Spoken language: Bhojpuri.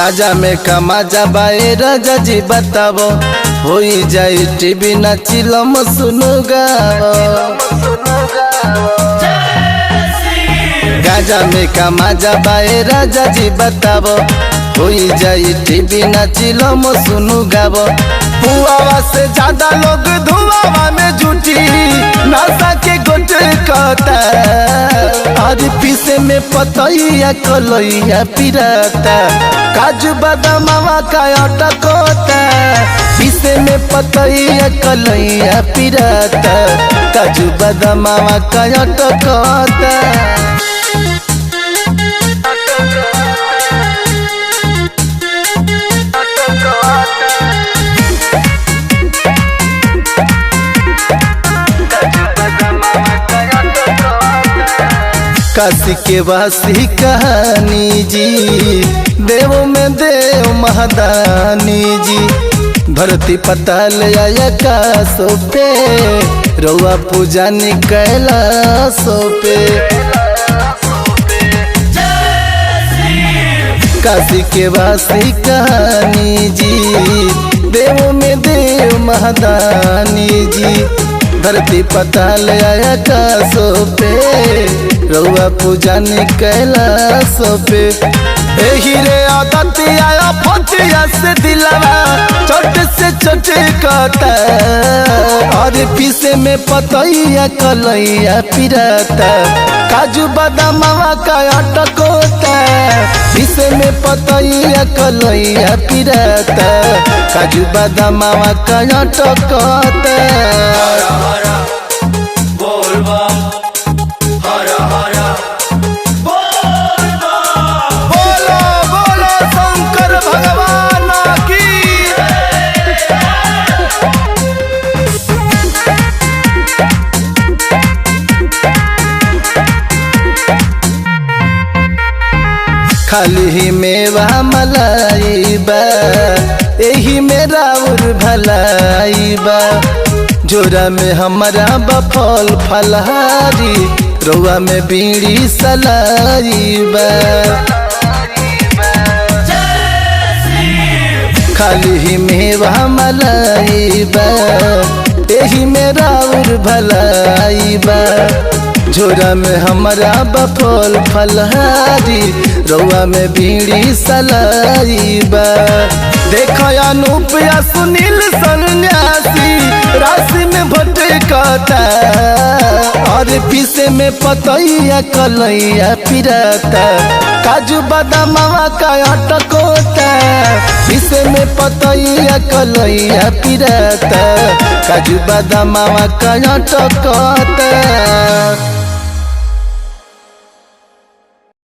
गाजा में कमा जाबाए राजा जी बताबो हो जाए टीवी ना चिलम सुनु गाओ। गाजा में कमा जाबाए राजा जी बताबो हो जाए टीवी ना चिलम सुनु गाओ। पुआवा से ज्यादा लोग धुआवा में जुटी नशा के गोट कहता और पीसे में पतैया कलैया पिराता काजू बादामवा का अटकोता। पीसे में पतैया कलैया पिराता काजू बादामवा का अटकोता। काशी के वासी कहानी जी देव में देव महादानी जी। धरती पताल आकाशो पे रउआ पूजा कैलाशो पे। काशी के वासी कहानी जी देव में देव महादानी जी। धरती पताल आकाशो पे रउआ पूजा कैलाशो पे। हीरे आदतिया फतिया से दिलवा चोट से चोट कहता और पीसे में पतैया कलैया पिराता काजू बादामवा का अटकोता। पीसे में पतैया कलैया पिराता काजू बादामवा का अटकोता। खाली ही मेवा मलाई बा यही मेरा उर भलाई बा। जोरा में हमारा बफल फलहारी रउआ में बीड़ी सलाई बा। खाली ही मेवा मलाई बा यही मेरा उर भलाई बा। झोरा में हमारा बफल फलहारी रउआ में बीड़ी सलाई बा। देखो अनूप या सुनील सन्यासी राशि में भटकता और पीसे में पतैया कलैया पिराता काजू बादामवा का अटकोता। पीसे में पतैया कलैया पिराता काजू बादामवा का अटकोता।